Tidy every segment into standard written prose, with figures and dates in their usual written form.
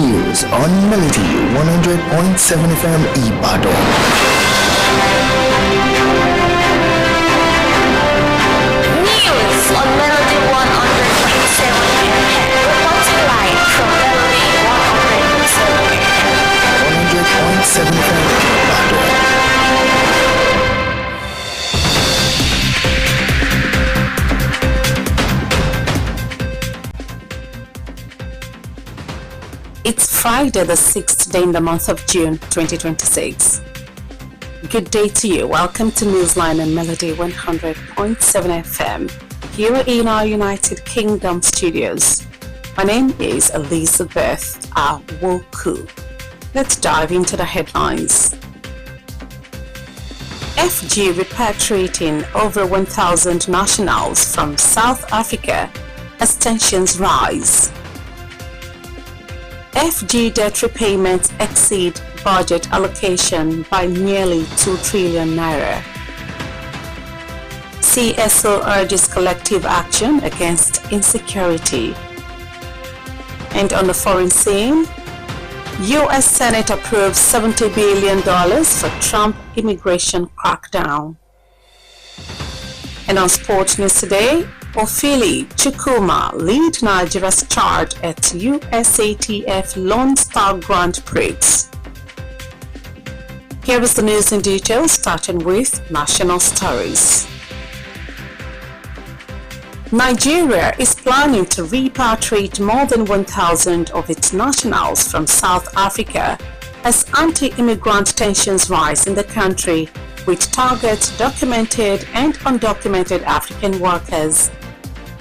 news on Melody 100.7 FM Ibadan. News on Melody 100.7 FM. Reporting live from Melody 100.7 FM. 100.7 FM Ibadan. It's Friday, the 6th day in the month of June 2026. Good day to you. Welcome to Newsline and Melody 100.7 FM here in our United Kingdom studios. My name is Elizabeth Awoku. Let's dive into the headlines. FG repatriating over 1,000 nationals from South Africa as tensions rise. FG debt repayments exceed budget allocation by nearly 2 trillion naira. CSO urges collective action against insecurity. And on the foreign scene, U.S. Senate approves $70 billion for Trump immigration crackdown. And on sports news today, Ofili Chukwuma lead Nigeria's charge at USATF Lone Star Grand Prix. Here is the news in detail, starting with national stories. Nigeria is planning to repatriate more than 1,000 of its nationals from South Africa as anti-immigrant tensions rise in the country, which targets documented and undocumented African workers.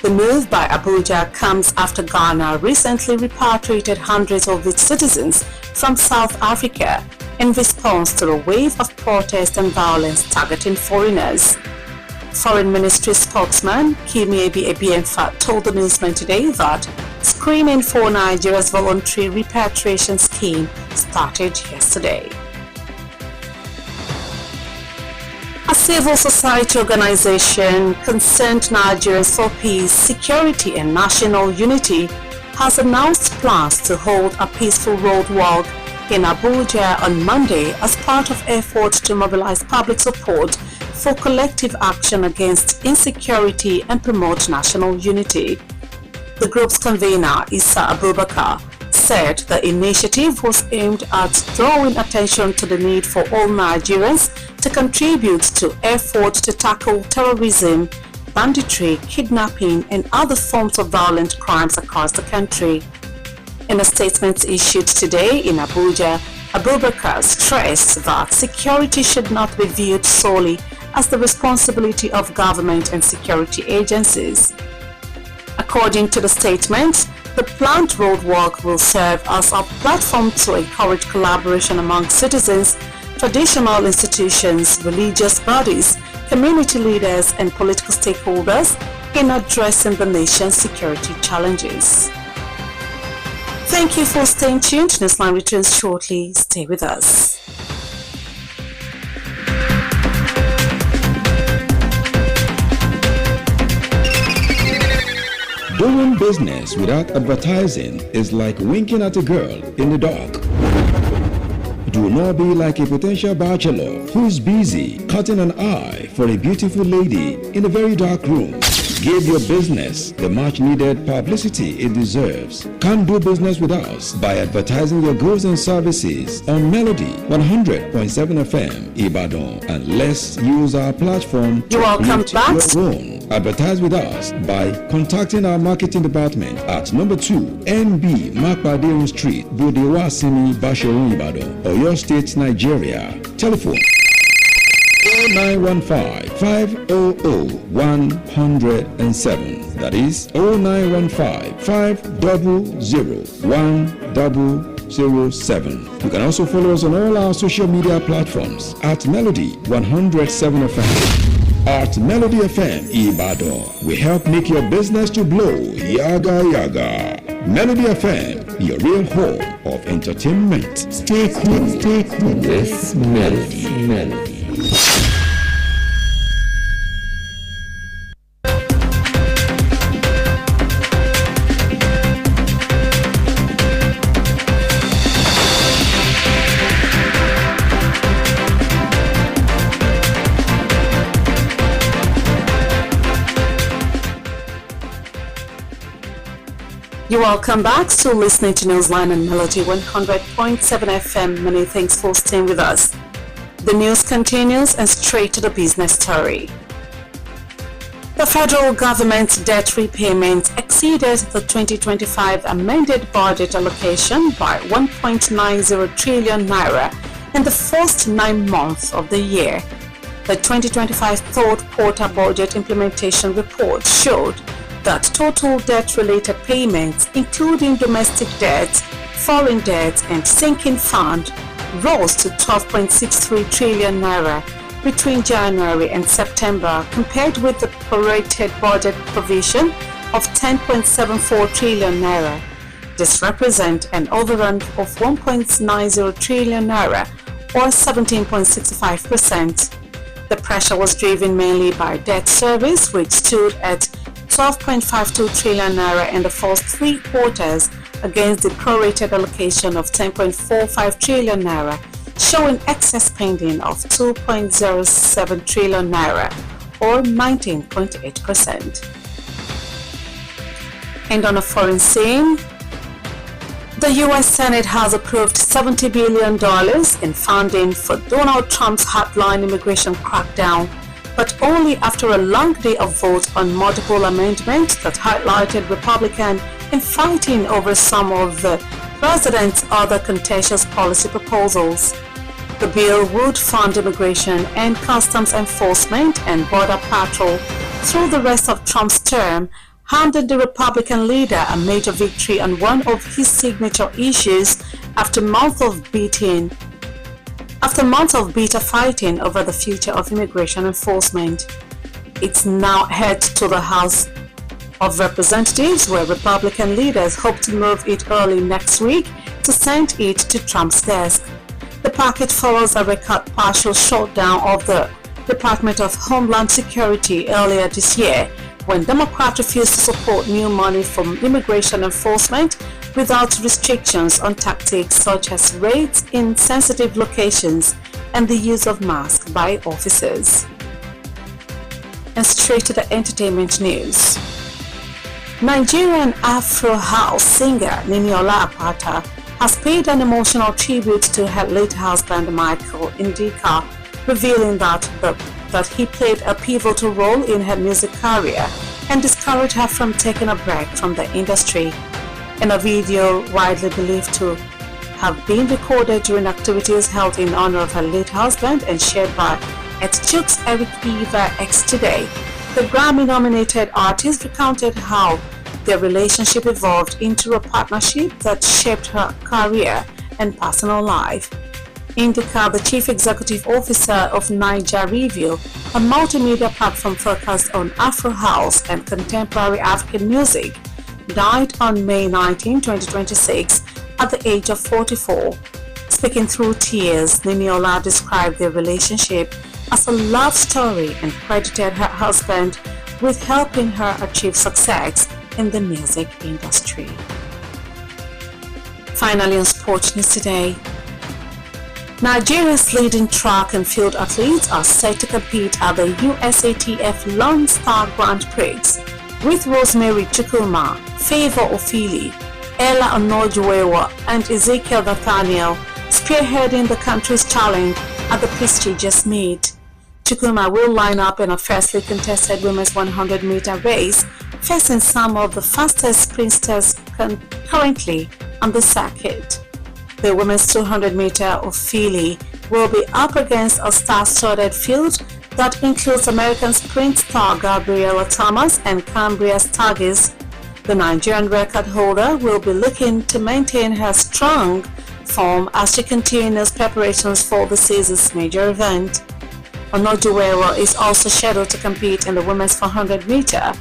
The move by Abuja comes after Ghana recently repatriated hundreds of its citizens from South Africa in response to a wave of protest and violence targeting foreigners. Foreign Ministry spokesman Kimiebi Ebiemfa told the Newsline today that screening for Nigeria's voluntary repatriation scheme started yesterday. A civil society organization concerned Nigerians for Peace, Security and National Unity has announced plans to hold a peaceful road walk in Abuja on Monday as part of efforts to mobilize public support for collective action against insecurity and promote national unity. The group's convener, Issa Abubakar, said the initiative was aimed at drawing attention to the need for all Nigerians to contribute to efforts to tackle terrorism, banditry, kidnapping, and other forms of violent crimes across the country. In a statement issued today in Abuja, Abubakar stressed that security should not be viewed solely as the responsibility of government and security agencies. According to the statement, the planned roadwalk will serve as a platform to encourage collaboration among citizens, traditional institutions, religious bodies, community leaders, and political stakeholders in addressing the nation's security challenges. Thank you for staying tuned. Newsline returns shortly. Stay with us. Doing business without advertising is like winking at a girl in the dark. Do not be like a potential bachelor who is busy cutting an eye for a beautiful lady in a very dark room. Give your business the much needed publicity it deserves. Come do business with us by advertising your goods and services on Melody 100.7 FM Ibadan, and let's use our platform to create your own. Advertise with us by contacting our marketing department at number 2 NB Makpadeun Street, Bodewasimi, Basharun, Ibadan, Oyo State, Nigeria. Telephone 0915-500-107. That is 0915-500-1007. You can also follow us on all our social media platforms at Melody 107 FM. At Melody FM Ibadan, we help make your business to blow. Yaga yaga. Melody FM, your real home of entertainment. Stay cool, stay cool. Yes, Melody. You're welcome back to listening to Newsline and Melody 100.7 FM. Many thanks for staying with us. The news continues and straight to the business story. The federal government's debt repayment exceeded the 2025 amended budget allocation by 1.90 trillion naira in the first 9 months of the year. The 2025 third quarter budget implementation report showed that total debt-related payments, including domestic debt, foreign debt, and sinking fund, rose to 12.63 trillion naira between January and September, compared with the prorated budget provision of 10.74 trillion naira. This represents an overrun of 1.90 trillion naira, or 17.65%. The pressure was driven mainly by debt service, which stood at 12.52 trillion naira in the first 3 quarters against the prorated allocation of 10.45 trillion naira, showing excess spending of 2.07 trillion naira, or 19.8%. And on a foreign scene, the U.S. Senate has approved $70 billion in funding for Donald Trump's hardline immigration crackdown, but only after a long day of votes on multiple amendments that highlighted Republican infighting over some of the president's other contentious policy proposals. The bill would fund immigration and customs enforcement and border patrol through the rest of Trump's term, handed the Republican leader a major victory on one of his signature issues after months of bitter fighting over the future of immigration enforcement. It's now head to the House of Representatives, where Republican leaders hope to move it early next week to send it to Trump's desk. The package follows a record partial shutdown of the Department of Homeland Security earlier this year, when Democrats refused to support new money from immigration enforcement without restrictions on tactics such as raids in sensitive locations and the use of masks by officers. And straight to the entertainment news. Nigerian Afro House singer Niniola Apata has paid an emotional tribute to her late husband Michael Indika, revealing that he played a pivotal role in her music career and discouraged her from taking a break from the industry. In a video widely believed to have been recorded during activities held in honor of her late husband and shared by Etchuk's Eric Eva X Today, the Grammy-nominated artist recounted how their relationship evolved into a partnership that shaped her career and personal life. Indika, the Chief Executive Officer of Niger Review, a multimedia platform focused on Afro House and contemporary African music, died on May 19, 2026, at the age of 44. Speaking through tears, Niniola described their relationship as a love story and credited her husband with helping her achieve success in the music industry. Finally, on Sports News today, Nigeria's leading track and field athletes are set to compete at the USATF Lone Star Grand Prix, with Rosemary Chukwuma, Favor Ofili, Ella Onojuewa, and Ezekiel Nathaniel spearheading the country's challenge at the prestigious meet. Chukwuma will line up in a fiercely contested women's 100-meter race, facing some of the fastest sprinters currently on the circuit. The women's 200-meter Ofili will be up against a star-studded field that includes American sprint star Gabriela Thomas and Cambria Sturgis. The Nigerian record holder will be looking to maintain her strong form as she continues preparations for the season's major event. Onojuewa is also scheduled to compete in the women's 400-meter,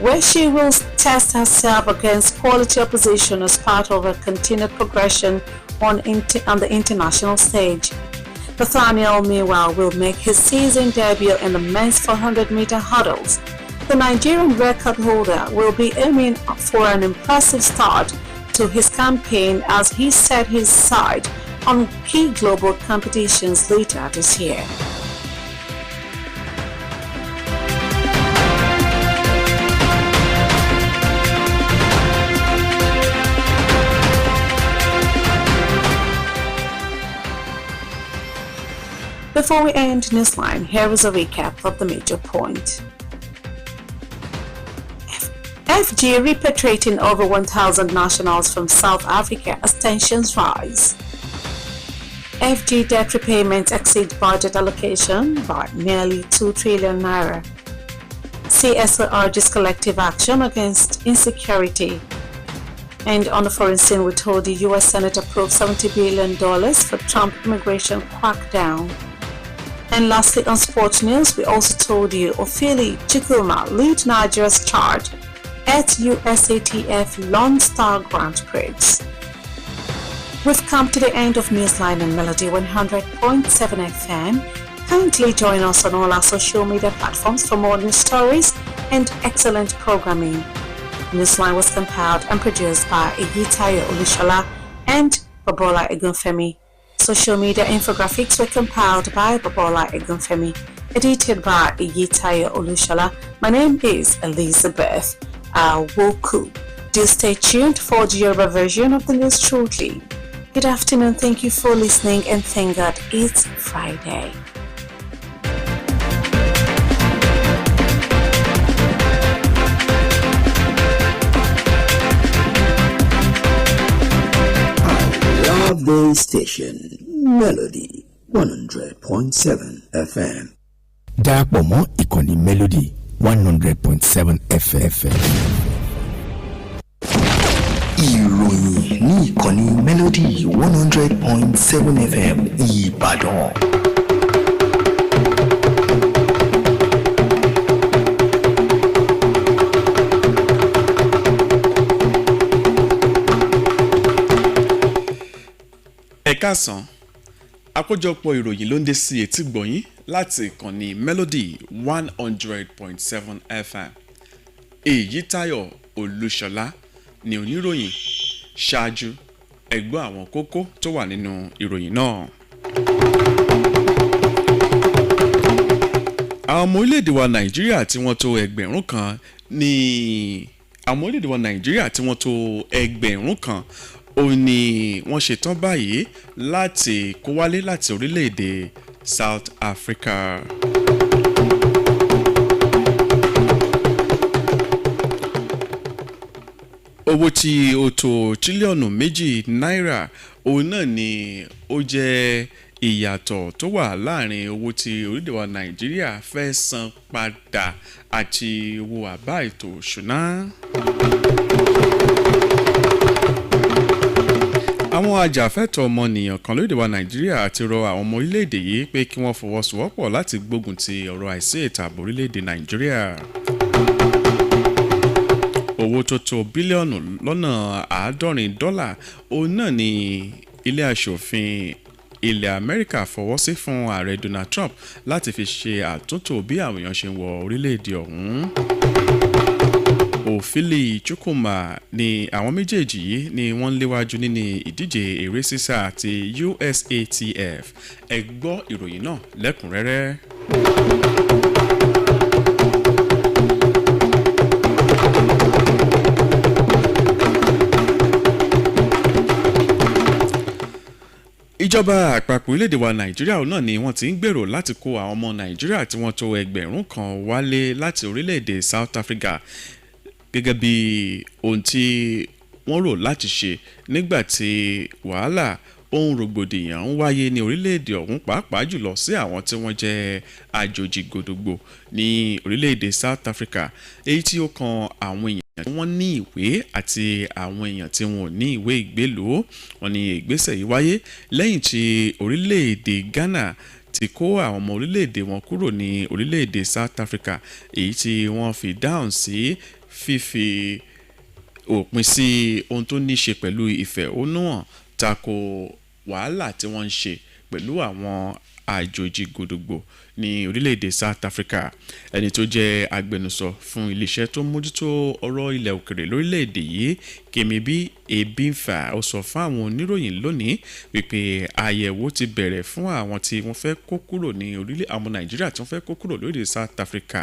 where she will test herself against quality opposition as part of her continued progression on the international stage. Nathaniel, meanwhile, will make his season debut in the men's 400-meter hurdles. The Nigerian record holder will be aiming for an impressive start to his campaign as he set his sight on key global competitions later this year. Before we end Newsline, here is a recap of the major point. FG repatriating over 1,000 nationals from South Africa as tensions rise. FG debt repayment exceeds budget allocation by nearly 2 trillion naira. CSO urges collective action against insecurity. And on the foreign scene, we told the U.S. Senate approved $70 billion for Trump immigration crackdown. And lastly, on sports news, we also told you Ofili Chukwuma lead Nigeria's charge at USATF Lone Star Grand Prix. We've come to the end of Newsline and Melody 100.7 FM. Kindly join us on all our social media platforms for more news stories and excellent programming. Newsline was compiled and produced by Eyitayo Olusola and Babola Egunfemi. Social media infographics were compiled by Babola Egunfemi, edited by Eyitayo Olusola. My name is Elizabeth Awoku. Do stay tuned for the Yoruba version of the news shortly. Good afternoon, thank you for listening, and thank God it's Friday. Love station, Melody 100.7 FM. Darapọ̀ mọ́ ìkànnì Melody 100.7 FM. Ìròyìn ní ìkànnì Melody 100.7 FM Ìbàdàn. Ẹ káàsán, àkójọpọ̀ ìròyìn ló ń dé sí etí gbọ̀nyìn láti ìkànnì Melody 100.7 FM. Eyitayo Olusola ni oníròyìn. Ṣáájú ẹ gbọ́ àwọn kókó tó wà nínú ìròyìn náà. Àwọn ọmọ orílẹ̀-èdè wa Nàìjíríà tí wọ́n tó ẹgbẹ̀rún kan ó ní wọ́n ṣetán báyìí láti kó wálé láti orílẹ̀-èdè South Africa. Owó tí ó tó tírílíọ̀nù 2 náírà òun náà ni ó jẹ́ ìyàtọ̀ tó wà láàrin owó tí orílẹ̀-èdè wa Nàìjíríà fẹ́ san padà àti owó àbá ètò òṣùná. Àwọn ajàfẹ́tọ̀ọ́ ọmọnìyàn kan lórílẹ̀-èdè wa Nàìjíríà ti rọ àwọn ọmọ orílẹ̀-èdè yìí pé kí wọ́n fọwọ́sowọ́pọ̀ láti gbógun ti ọ̀rọ̀ àìsí ètò ààbò orílẹ̀-èdè Nàìjíríà. Owó tó tó bílíọ̀nù lọ́nà $70 òun náà ni ilé aṣòfin ilẹ̀ Amẹ́ríkà fọwọ́ sí fún ààrẹ Donald Trump láti fi ṣe àtúntò bí àwọn èèyàn ṣe ń wọ orílẹ̀-èdè ọ̀hún. Ofili Chukwuma ni àwọn méjèèjì yìí ni wọ́n léwájú nínú ìdíje eré sísá àti USATF. Ẹ gbọ́ ìròyìn náà lẹ́kùnrẹ́rẹ́. Ìjọba àpapọ̀ orílẹ̀-èdè wa Nàìjíríà náà ni wọ́n ti ń gbèrò láti kó àwọn ọmọ Nàìjíríà tí wọ́n tó ẹgbẹ̀rún kan wálé láti orílẹ̀-èdè South Africa gẹ́gẹ́ bí ohun tí wọ́n rò láti ṣe nígbà tí wàhálà ohun rògbòdìyàn ń wáyé ní orílẹ̀-èdè ọ̀hún, pàápàá jùlọ sí àwọn tí wọ́n jẹ́ àjòjì gbòdògbò ní orílẹ̀-èdè South Africa, èyí tí ó kan àwọn èèyàn tí wọ́n ní ìwé àti àwọn èèyàn tí wọn ò ní ìwé ìgbélùú. Wọ́n ní ìgbésẹ̀ yìí wáyé lẹ́yìn tí orílẹ̀-èdè Ghana ti kó àwọn ọmọ orílẹ̀-èdè wọn kúrò ní orílẹ̀-èdè South Africa, èyí tí wọ́n fi dáhùn sí fífi òpin sí ohun tó ní ṣe pẹ̀lú ìfẹ̀hónúhàn tako wàhálà tí wọ́n ń ṣe pẹ̀lú àwọn àjòjì gbòdògbò ní orílẹ̀-èdè South Africa. Ẹni tó jẹ́ agbẹnusọ fún iléeṣẹ́ tó mójútó ọ̀rọ̀ ilẹ̀ òkèrè lórílẹ̀-èdè yìí, Kemibi Ebimfa, ó sọ fún àwọn oníròyìn lónìí wípé àyẹ̀wò ti bẹ̀rẹ̀ fún àwọn tí wọ́n fẹ́ kó kúrò ní àwọn Nàìjíríà tí wọ́n fẹ́ kó kúrò lórílẹ̀-èdè South Africa,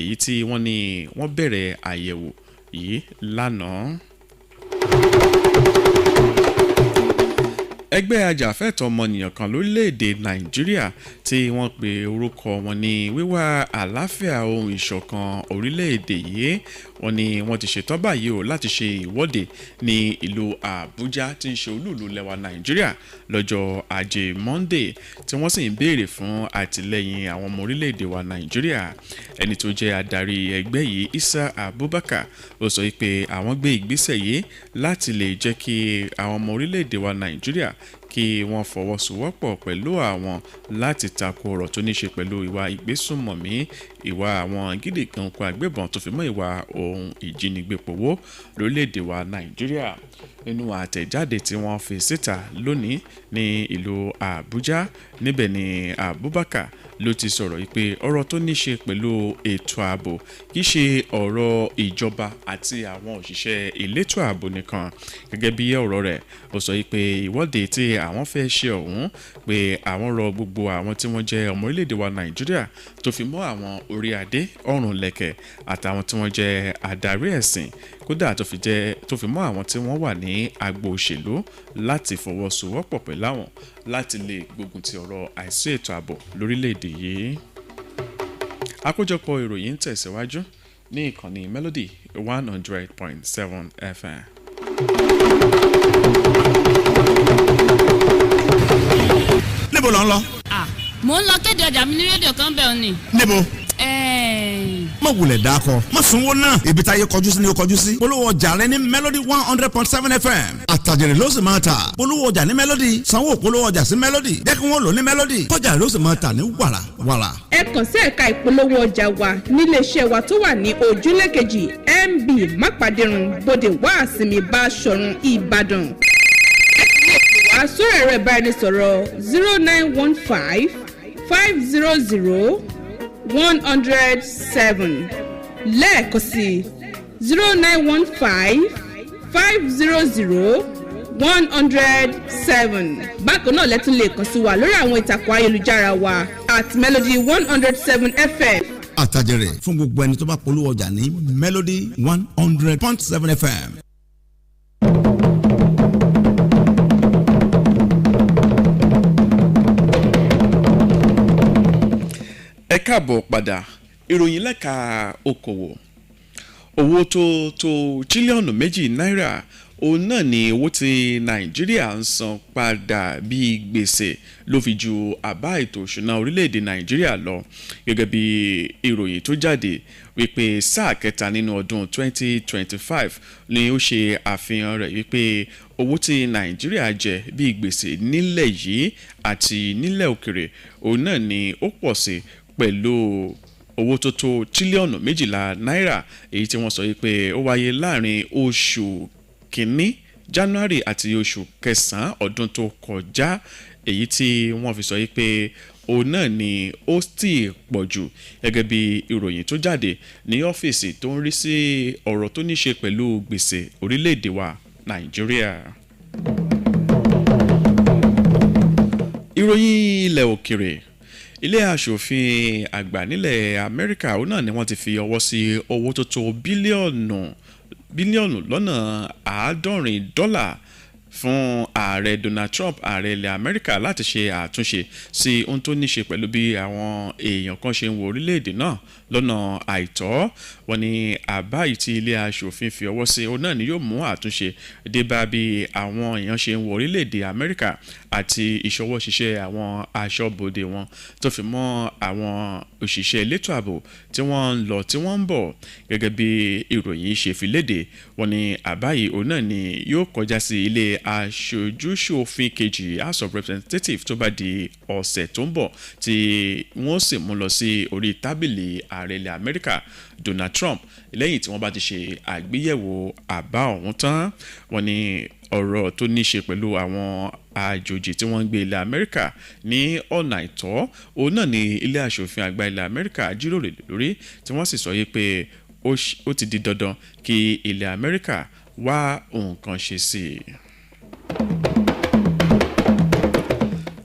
èyí tí wọ́n ní wọ́n bẹ̀rẹ̀ àyẹ̀wò yìí lánàá. ẹgbẹ́ ajàfẹ́tọ̀ọ́ ọmọnìyàn kan lórílẹ̀‐èdè nàìjíríà tí wọ́n pe orúkọ wọn ní wíwá àlàáfíà ohun ìṣọ̀kan orílẹ̀‐èdè yìí wọ́n ní wọ́n ti ṣetán báyìí o láti ṣe ìwọ́de ní ìlú àbújá tí ń ṣe olúùlú lẹwa nàìjíríà lọ́jọ́ ajé monday tí wọ́n sì ń béèrè fún àtìlẹ́yìn àwọn ọmọ orílẹ̀‐èdè wa nàìjíríà ẹni tó jẹ́ adarí ẹgbẹ́ yìí isa abubakar ó sọ pé àwọn gbé ìgbésẹ̀ yìí láti lè jẹ́ kí àwọn ọmọ orílẹ̀‐èdè wa nàìjíríà kí wọ́n fọwọ́sowọ́pọ̀ pẹ̀lú àwọn láti tako ọ̀rọ̀ tó ní ṣe pẹ̀lú ìwà ìgbésùnmọ̀mí ìwà àwọn gídíganko agbébọn tó fi mọ́ ìwà ohun ìjínigbé pòwó lórílẹ̀‐èdè wa nàìjíríà nínú àtẹ̀jáde tí wọ́n fi síta lónìí ní ìlú àbújá níbẹ̀ ni abubakar ló ti sọ̀rọ̀ yìí pé ọ̀rọ̀ tó ní ṣe pẹ̀lú ètò ààbò kì í ṣe ọ̀rọ̀ ìjọba àti àwọn òṣìṣẹ́ elétò ààbò nìkan gẹ́gẹ́ bí ọ̀rọ̀ rẹ̀ ó sọ yìí pé ìwọ́de tí àwọn fẹ́ ṣe ọ̀hún pé àwọn rọ gbogbo àwọn tí wọ́n jẹ́ ọmọ orílẹ̀-èdè wa nàìjíríà tó fi mọ́ àwọn orí adé ọrùn lẹ̀kẹ̀ àtàwọn tí wọ́n jẹ́ adarí ẹ̀sìn kódà tó fi mọ́ àwọn tí wọ́n wà ní agbo òṣèlú láti fọwọ́sowọ́pọ̀ pẹ̀lú àwọn láti lè gbógun ti ọ̀rọ̀ àìsí ètò ààbò lórílẹ̀‐èdè yìí. àkójọpọ̀ ìròyìn ń tẹ̀síwájú ní ìkànnì Melody 100.7 FM. níbo ló ń lọ. mo ń lọ kéde ọjà mi ní rédíò kan bẹ́ẹ̀ ni. níbo. má wulẹ̀ dákọ má sunwó náà ibi táyé kọjú sí ni ó kọjú sí. polówó ọjà rẹ ní Melody 100.7 FM àtàjèrè ló sì máa ta. polówó ọjà ní Melody sanwó polówó ọjà sí Melody jẹ́ kí wọ́n lò ní Melody kọjá ló sì máa ta ní wàrà wàrà. ẹ kàn sí ẹ̀ka ìpolówó ọjà wa níléeṣẹ́ wa tó wà ní ojúlé kejì MB mápàdérun bòde wàásìmí Báṣọ̀run Ìbàdàn. ẹ sì lè pè wá sórí ẹ̀rọ ìbáraẹnisọ̀rọ̀ 0915 500 107 lẹ́ẹ̀kan sí 0915 500 107. bákan náà lẹ́tún lè kàn sí wa lórí àwọn ìtàkùn ayélujára wa at Melody 107 FM. àtàjèrè fún gbogbo ẹni tó bá polówó ọjà ní Melody 100.7 FM. ẹ káàbọ̀ padà ìròyìn lẹ́ka okòwò owó tó tírílíọ̀nù méjì náírà òun náà ni owó tí nàìjíríà ń san padà bíi gbèsè ló fi ju àbá ètò òṣùná orílẹ̀-èdè nàìjíríà lọ gẹ́gẹ́ bí ìròyìn tó jáde wípé sáà kẹta nínú ọdún 2025 ni ó ṣe àfihàn rẹ̀ wípé owó tí nàìjíríà jẹ bíi gbèsè nílẹ̀ yìí àti nílẹ̀ òkèrè òun náà ni ó pọ̀ sí pẹ̀lú owó tó tó tírílíọ̀nù méjìlá náírà èyí tí wọ́n sọ wípé ó wáyé láàrin oṣù kìíní January àti oṣù kẹsàn-án ọdún tó kọjá èyí tí wọ́n fi sọ wípé òun náà ni ó sì pọ̀ jù gẹ́gẹ́ bí ìròyìn tó jáde ní ọ́fíìsì tó ń rí sí ọ̀rọ̀ tó ní ṣe pẹ̀lú gbèsè orílẹ̀-èdè wa Nàìjíríà. ìròyìn ilẹ̀ òkèrè ilé aṣòfin àgbà nílẹ̀ Amẹ́ríkà òun náà ni wọ́n ti fi ọwọ́ sí owó tó tó bílíọ̀nù lọ́nà $70 fún ààrẹ Donald Trump ààrẹ ilẹ̀ Amẹ́ríkà láti ṣe àtúnṣe sí ohun tó ní ṣe pẹ̀lú bí àwọn èèyàn kan ṣe ń wo orílẹ̀-èdè náà lọ́nà àìtọ́ wọ́n ní àbá yìí tí ilé aṣòfin fi ọwọ́ sí òun náà ni yóò mú àtúnṣe dé bá bí àwọn èèyàn ṣe ń wo orílẹ̀-èdè Amẹ́ríkà àti ìṣọwọ́ ṣiṣẹ́ àwọn aṣọ́bodè wọn tó fi mọ́ àwọn òṣìṣẹ́ elétò ààbò tí wọ́n ń lọ tí wọ́n ń bọ̀ gẹ́gẹ́ bí ìròyìn ṣe fi léde wọ́n ní àbá yìí òun náà ni yóò kọjá sí ilé aṣojúṣòfin kejì House of Representatives tó bá di ọ̀sẹ̀ tó ń bọ̀ tí wọ́n sì mú lọ sí orí tábìlì ààrẹ ilẹ̀ Amẹ́ríkà Donald Trump lẹ́yìn tí wọ́n bá ti ṣe àgbéyẹ̀wò àbá ọ̀hún tán wọ́n ní ọ̀rọ̀ tó ní ṣe pẹ̀lú àwọn àjòjì tí wọ́n ń gbé ilẹ̀ Amẹ́ríkà ní ọ̀nà àìtọ́ òun náà ni ilé aṣòfin àgbà ilẹ̀ Amẹ́ríkà jíròrò lórí tí wọ́n sì sọ yìí pé ó ti di dandan kí ilẹ̀ Amẹ́ríkà wá nǹkan ṣe sí i.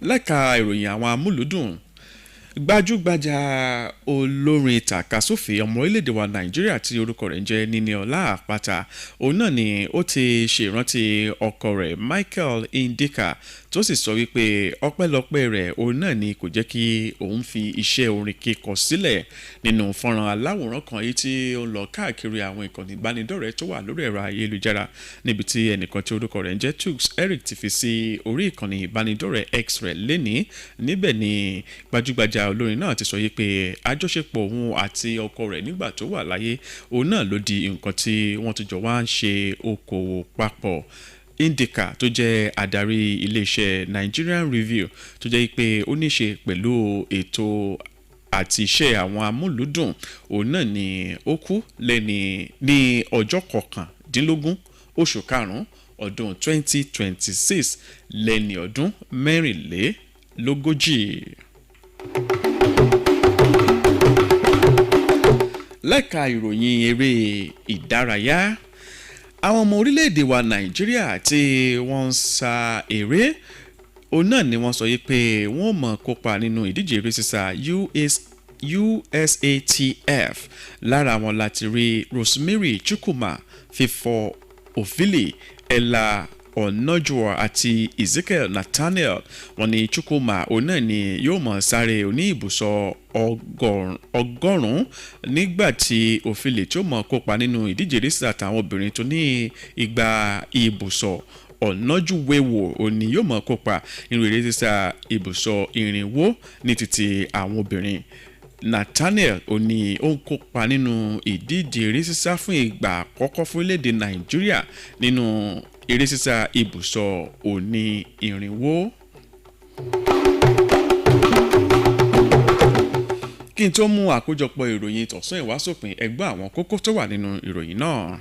lẹ́ka ìròyìn àwọn amúlùúdùn gbajúgbajà olórin tàkasúfè ọmọ orílẹ̀-èdè wa Nàìjíríà tí orúkọ rẹ̀ ń jẹ́ Níníọlá Àpáta òun náà ni ó ti ṣèrántí ọkọ rẹ̀ Michael Ndika tó sì sọ wípé ọpẹ́lọpẹ́ rẹ̀ òun náà ni kò jẹ́ kí òun fi iṣẹ́ orin kíkọ sílẹ̀ nínú fọ́nrán aláwòrán kan yìí tí ó ń lọ káàkiri àwọn ìkànnì ìbánidọ́rẹ̀ẹ́ tó wà lórí ẹ̀rọ ayélujára níbi tí ẹnìkan tí orúkọ rẹ̀ ń jẹ́ Tux Eric ti fi sí orí ìkànnì ìbánidọ́rẹ̀ẹ́ X rẹ̀ lénìí. Níbẹ̀ ni gbajúgbajà olórin náà ti sọ yìí pé àjọṣepọ̀ òun àti ọkọ rẹ̀ nígbà tó wà láyé òun náà ló di nǹkan tí wọ́n ti jọ wá ń ṣe okòwò papọ̀. Indica tó jẹ́ adarí iléeṣẹ́ Nigerian Review tó jẹ́ pé ó ní ṣe pẹ̀lú ètò àti iṣẹ́ àwọn amúlùúdùn òun náà ni ó kú ní ọjọ́ kọkàndínlógún oṣù karùn-ún ọdún 2026 lẹ́ni ọdún mẹ́rìnlélógójì. Lẹ́ka ìròyìn eré ìdárayá àwọn ọmọ orílẹ̀-èdè wa Nàìjíríà tí wọ́n ń sa eré òun náà ni wọ́n sọ yìí pé wọ́n mọ̀ kópa nínú ìdíje eré sísá USATF lára wọn láti rí Rosemary Chukwuma Fifo Ofili Ella Onojuwa àti Ezekiel Nathaniel. Wọ́n ní Chukwuma òun náà ni yóò mọ̀ sáré oní ibùsọ̀ ọgọ́rùn-ún nígbà tí Ofili tí ó mọ̀ kópa nínú ìdíje eré sísá àtàwọn obìnrin tó ní igba ibùsọ̀ Ọ̀nàjúwèwò òní yóò mọ̀ kópa nínú eré sísá ibùsọ̀ ìrìnwó ní títí àwọn obìnrin. Nathaniel òní ó ń kópa nínú ìdíje eré sísá fún ìgbà àkọ́kọ́ fún orílẹ̀-èdè Nàìjíríà nínú eré sísá ibùsọ̀ òní ìrìnwó. Kí n tó mú àkójọpọ̀ ìròyìn tọ̀sán ìwásòpin ẹgbẹ́ àwọn kókó tó wà nínú ìròyìn náà.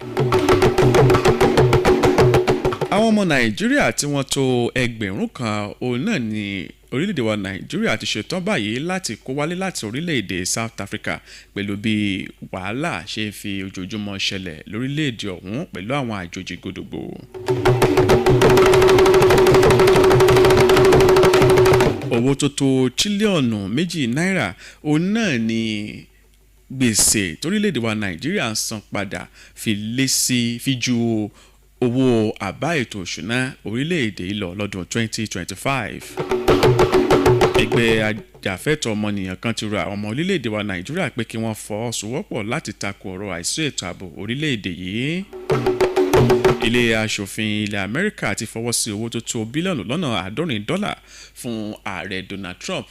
Àwọn ọmọ Nàìjíríà tí wọ́n tó 1,000 kan òun náà ni orílẹ̀-èdè wa Nàìjíríà ti ṣetán báyìí láti kó wálé láti orílẹ̀-èdè South Africa pẹ̀lú bí wàhálà ṣe ń fi ojoojúmọ́ ṣẹlẹ̀ lórílẹ̀-èdè ọ̀hún pẹ̀lú àwọn àjòjì gbòdògbò. Owó tó tó tírílíọ̀nù 2 náírà òun náà ni gbèsè torílẹ̀-èdè wa Nàìjíríà ń san padà fi ju owó àbá ètò òṣùná orílẹ̀-èdè lọ lọ́dún 2025. Ẹgbẹ́ ajàfẹ́tọ̀ọ́ ọmọnìyàn kan ti rọ àwọn ọmọ orílẹ̀-èdè wa Nàìjíríà pé kí wọ́n fọwọ́sowọ́pọ̀ láti tako ọ̀rọ̀ àìsí ètò ààbò orílẹ̀-èdè yìí. Ilé aṣòfin ilẹ̀ Amẹ́ríkà ti fọwọ́ sí owó tó tó bílíọ̀nù lọ́nà $70 fún ààrẹ Donald Trump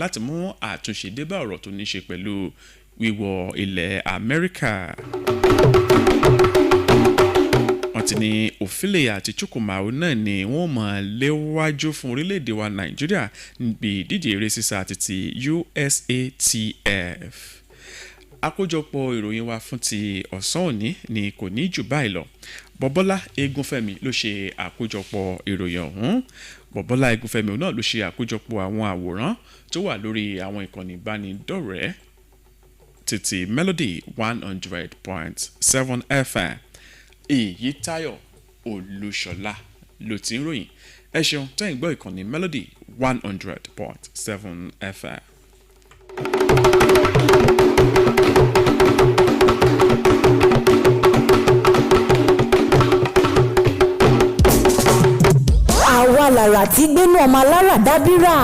láti mú àtúnṣe dé bá ọ̀rọ̀ tó ní ṣe pẹ̀lú wíwọ̀ ilẹ̀ Amẹ́ríkà. Wọ́n ti ní Ofili àti Chukwuma náà ni wọ́n máa léwájú fún orílẹ̀-èdè wa Nàìjíríà níbi ìdíje eré sísá àti ti USATF. Àkójọpọ̀ ìròyìn wa fún ti ọ̀sán òní ni kò ní jù báyìí lọ. Bọ́bọ́lá Egunfẹ́mi ló ṣe àkójọpọ̀ ìròyìn ọ̀hún. Bọ́bọ́lá Egunfẹ́mi náà ló ṣe àkójọpọ̀ àwọn àwòrán tó wà lórí àwọn ìkànnì ìbánidọ́rẹ̀ẹ́ títí Melody 100.7 FM. Eyitayo Olusola ló ti ń ròyìn. Ẹ ṣeun tẹ́ ń gbọ́ ìkànnì Melody 100.7 FM. Àwa làrà tí gbénú ọmọ alára dábírà.